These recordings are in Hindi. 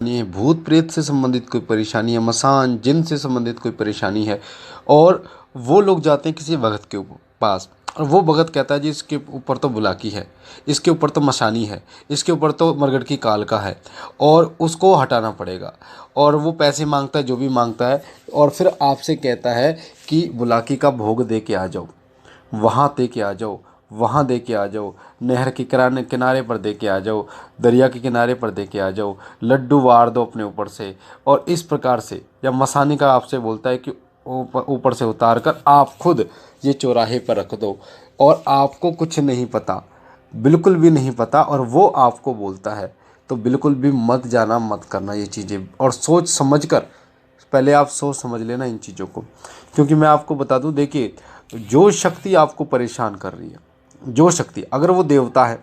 है, भूत प्रेत से संबंधित कोई परेशानी है, मसान जिन से संबंधित कोई परेशानी है, और वो लोग जाते हैं किसी भगत के पास, और वो भगत कहता है जी इसके ऊपर तो बुलाकी है, इसके ऊपर तो मशानी है, इसके ऊपर तो मरगट की काल का है, और उसको हटाना पड़ेगा। और वो पैसे मांगता है, जो भी मांगता है, और फिर आपसे कहता है कि बुलाकी का भोग दे के आ जाओ, वहाँ दे के आ जाओ, वहाँ दे के आ जाओ, नहर के किनारे किनारे पर दे के आ जाओ, दरिया के किनारे पर दे के आ जाओ, लड्डू वार दो अपने ऊपर से। और इस प्रकार से, या मसानी का आपसे बोलता है कि ऊपर ऊपर से उतार कर आप खुद ये चौराहे पर रख दो, और आपको कुछ नहीं पता, बिल्कुल भी नहीं पता, और वो आपको बोलता है, तो बिल्कुल भी मत जाना, मत करना ये चीज़ें, और सोच समझ कर, पहले आप सोच समझ लेना इन चीज़ों को। क्योंकि मैं आपको बता दूं, देखिए, जो शक्ति आपको परेशान कर रही है, जो शक्ति, अगर वो देवता है,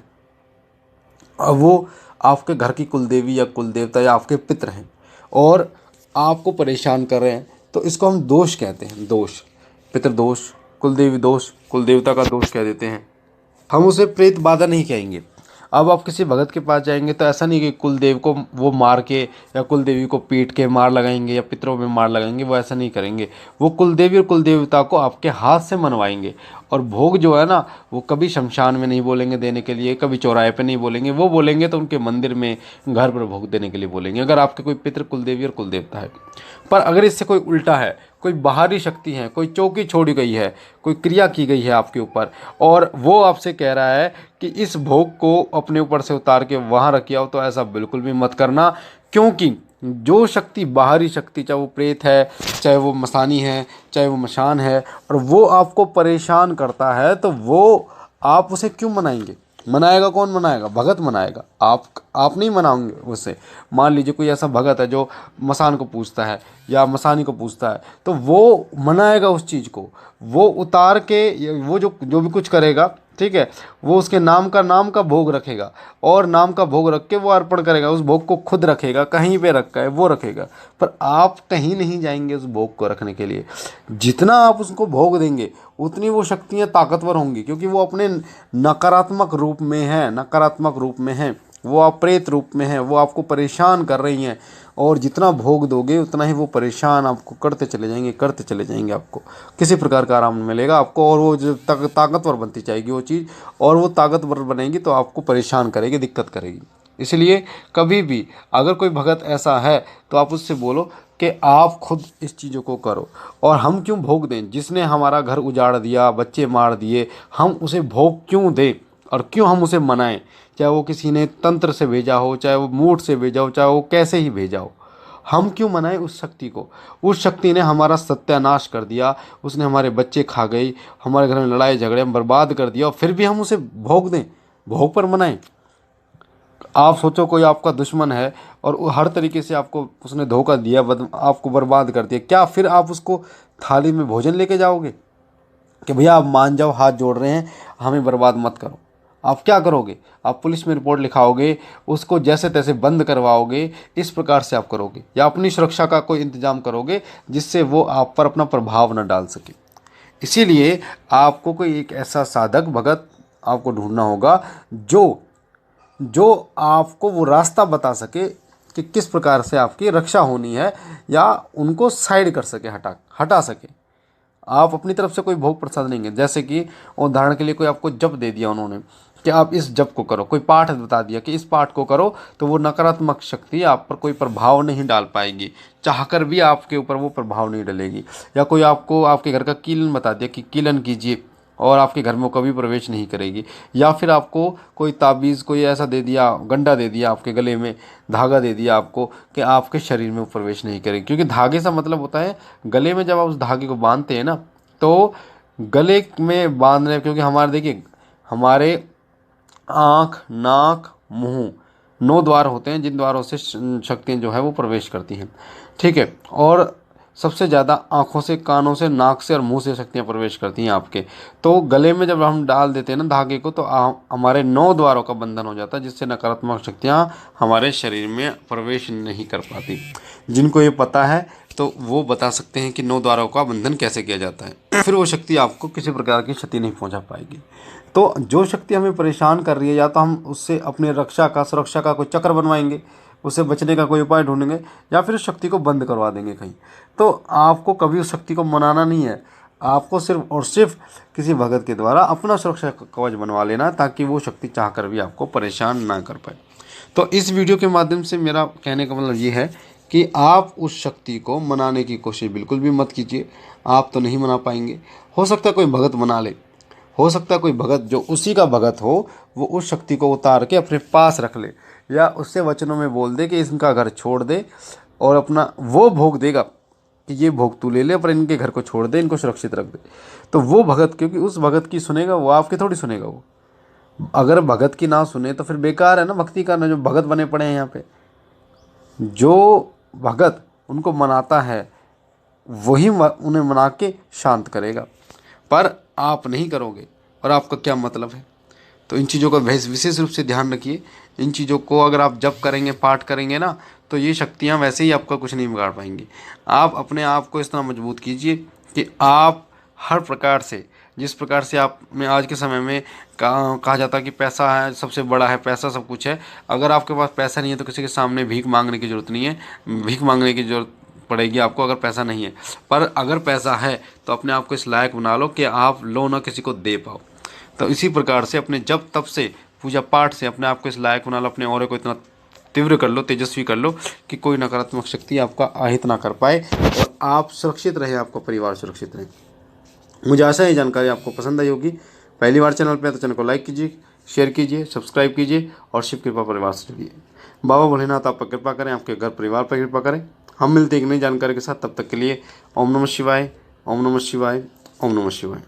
अब वो आपके घर की कुलदेवी या कुलदेवता या आपके पितर हैं, और आपको परेशान कर रहे हैं, तो इसको हम दोष कहते हैं। दोष, पितृदोष, कुलदेवी दोष, कुलदेवता का दोष कह देते हैं। हम उसे प्रेत बाधा नहीं कहेंगे। अब आप किसी भगत के पास जाएंगे तो ऐसा नहीं कि कुलदेव को वो मार के या कुलदेवी को पीट के मार लगाएंगे या पितरों में मार लगाएंगे, वो ऐसा नहीं करेंगे। वो कुलदेवी और कुलदेवता को आपके हाथ से मनवाएंगे, और भोग जो है ना, वो कभी शमशान में नहीं बोलेंगे देने के लिए, कभी चौराहे पे नहीं बोलेंगे, वो बोलेंगे तो उनके मंदिर में, घर पर भोग देने के लिए बोलेंगे, अगर आपके कोई पितृ कुलदेवी और कुलदेवता है। पर अगर इससे कोई उल्टा है, कोई बाहरी शक्ति है, कोई चौकी छोड़ी गई है, कोई क्रिया की गई है आपके ऊपर, और वो आपसे कह रहा है कि इस भोग को अपने ऊपर से उतार के वहाँ रख आओ, तो ऐसा बिल्कुल भी मत करना। क्योंकि जो शक्ति, बाहरी शक्ति, चाहे वो प्रेत है, चाहे वो मसानी है, चाहे वो मशान है, और वो आपको परेशान करता है, तो वो आप उसे क्यों मनाएंगे? मनाएगा कौन? मनाएगा भगत मनाएगा, आप नहीं मनाओगे उसे। मान लीजिए कोई ऐसा भगत है जो मसान को पूजता है या मसानी को पूजता है, तो वो मनाएगा उस चीज़ को, वो उतार के, वो जो जो भी कुछ करेगा, ठीक है, वो उसके नाम का भोग रखेगा, और नाम का भोग रख के वो अर्पण करेगा, उस भोग को खुद रखेगा, कहीं पे रखा है वो रखेगा। पर आप कहीं नहीं जाएंगे उस भोग को रखने के लिए। जितना आप उसको भोग देंगे, उतनी वो शक्तियाँ ताकतवर होंगी, क्योंकि वो अपने नकारात्मक रूप में है, नकारात्मक रूप में है, वो अप्रेत रूप में है, वो आपको परेशान कर रही हैं। और जितना भोग दोगे उतना ही वो परेशान आपको करते चले जाएंगे, करते चले जाएंगे, आपको किसी प्रकार का आराम नहीं मिलेगा आपको। और वो जो ताकतवर बनती जाएगी वो चीज़, और वो ताकतवर बनेगी तो आपको परेशान करेगी, दिक्कत करेगी। इसलिए कभी भी अगर कोई भगत ऐसा है, तो आप उससे बोलो कि आप खुद इस चीज़ों को करो, और हम क्यों भोग दें? जिसने हमारा घर उजाड़ दिया, बच्चे मार दिए, हम उसे भोग क्यों दें, और क्यों हम उसे मनाएं? चाहे वो किसी ने तंत्र से भेजा हो, चाहे वो मूठ से भेजा हो, चाहे वो कैसे ही भेजा हो, हम क्यों मनाएं उस शक्ति को? उस शक्ति ने हमारा सत्यानाश कर दिया, उसने हमारे बच्चे खा गई, हमारे घर में लड़ाई झगड़े में बर्बाद कर दिया, और फिर भी हम उसे भोग दें, भोग पर मनाएं? आप सोचो कोई आपका दुश्मन है, और वो हर तरीके से आपको उसने धोखा दिया, आपको बर्बाद कर दिया, क्या फिर आप उसको थाली में भोजन लेके जाओगे कि भैया आप मान जाओ, हाथ जोड़ रहे हैं, हमें बर्बाद मत करो? आप क्या करोगे? आप पुलिस में रिपोर्ट लिखाओगे, उसको जैसे तैसे बंद करवाओगे, इस प्रकार से आप करोगे, या अपनी सुरक्षा का कोई इंतजाम करोगे जिससे वो आप पर अपना प्रभाव न डाल सके। इसीलिए आपको कोई एक ऐसा साधक भगत आपको ढूंढना होगा, जो जो आपको वो रास्ता बता सके कि किस प्रकार से आपकी रक्षा होनी है, या उनको साइड कर सके, हटा सके। आप अपनी तरफ से कोई भोग प्रसाद नहीं है, जैसे कि उदाहरण के लिए कोई आपको जप दे दिया उन्होंने कि आप इस जप को करो, कोई पाठ बता दिया कि इस पाठ को करो, तो वो नकारात्मक शक्ति आप पर कोई प्रभाव नहीं डाल पाएगी, चाहकर भी आपके ऊपर वो प्रभाव नहीं डालेगी। या कोई आपको आपके घर का कीलन बता दिया कि कीलन कीजिए, और आपके घर में वो कभी प्रवेश नहीं करेगी। या फिर आपको कोई ताबीज़ कोई ऐसा दे दिया, गंडा दे दिया आपके गले में, धागा दे दिया आपको कि आपके शरीर में वो प्रवेश नहीं करेगी। क्योंकि धागे से मतलब होता है गले में, जब आप उस धागे को बांधते हैं ना, तो गले में बांधने, क्योंकि हमारे देखिए, हमारे आँख, नाक, मुंह, 9 द्वार होते हैं, जिन द्वारों से शक्तियाँ जो है वो प्रवेश करती हैं, ठीक है। और सबसे ज़्यादा आँखों से, कानों से, नाक से और मुंह से शक्तियाँ प्रवेश करती हैं आपके। तो गले में जब हम डाल देते हैं ना धागे को, तो हमारे 9 द्वारों का बंधन हो जाता है, जिससे नकारात्मक शक्तियाँ हमारे शरीर में प्रवेश नहीं कर पाती। जिनको ये पता है तो वो बता सकते हैं कि 9 द्वारों का बंधन कैसे किया जाता है, फिर वो शक्ति आपको किसी प्रकार की क्षति नहीं पहुंचा पाएगी। तो जो शक्ति हमें परेशान कर रही है, या तो हम उससे अपने रक्षा का, सुरक्षा का कोई चक्र बनवाएंगे, उससे बचने का कोई उपाय ढूंढेंगे या फिर उस शक्ति को बंद करवा देंगे कहीं। तो आपको कभी उस शक्ति को मनाना नहीं है, आपको सिर्फ और सिर्फ किसी भगत के द्वारा अपना सुरक्षा कवच बनवा लेना, ताकि वो शक्ति चाह कर भी आपको परेशान ना कर पाए। तो इस वीडियो के माध्यम से मेरा कहने का मतलब ये है कि आप उस शक्ति को मनाने की कोशिश बिल्कुल भी मत कीजिए। आप तो नहीं मना पाएंगे, हो सकता है कोई भगत मना ले, हो सकता है कोई भगत जो उसी का भगत हो वो उस शक्ति को उतार के अपने पास रख ले, या उससे वचनों में बोल दे कि इनका घर छोड़ दे और अपना वो भोग देगा कि ये भोग तू ले ले, पर इनके घर को छोड़ दे, इनको सुरक्षित रख दे। तो वो भगत, क्योंकि उस भगत की सुनेगा वो, आपकी थोड़ी सुनेगा वो। अगर भगत की ना सुने तो फिर बेकार है ना भक्ति करना। जो भगत बने पड़े हैं यहाँ पे, जो भगत उनको मनाता है वही उन्हें मना के शांत करेगा, पर आप नहीं करोगे और आपका क्या मतलब है। तो इन चीज़ों का विशेष रूप से ध्यान रखिए। इन चीज़ों को अगर आप जप करेंगे, पाठ करेंगे ना, तो ये शक्तियाँ वैसे ही आपका कुछ नहीं बिगाड़ पाएंगी। आप अपने आप को इस तरह मजबूत कीजिए कि आप हर प्रकार से, जिस प्रकार से आप में आज के समय में कहा जाता है कि पैसा है सबसे बड़ा है, पैसा सब कुछ है। अगर आपके पास पैसा नहीं है तो किसी के सामने भीख मांगने की ज़रूरत नहीं है, भीख मांगने की ज़रूरत पड़ेगी आपको अगर पैसा नहीं है। पर अगर पैसा है तो अपने आप को इस लायक बना लो कि आप लो ना किसी को दे पाओ। तो इसी प्रकार से अपने जब तब से, पूजा पाठ से अपने आप को इस लायक बना लो, अपने ऑरे को इतना तीव्र कर लो, तेजस्वी कर लो कि कोई नकारात्मक शक्ति आपका आहित ना कर पाए और आप सुरक्षित रहे, आपका परिवार सुरक्षित रहे। मुझे आशा है जानकारी आपको पसंद आई होगी। पहली बार चैनल पर तो चैनल को लाइक कीजिए, शेयर कीजिए, सब्सक्राइब कीजिए और शिव कृपा परिवार से जुड़िए। बाबा भोलेनाथ आप पर कृपा करें, आपके घर परिवार पर कृपा करें। हम मिलते हैं एक नई जानकारी के साथ, तब तक के लिए ओम नमः शिवाय, ओम नमः शिवाय, ओम नमः शिवाय।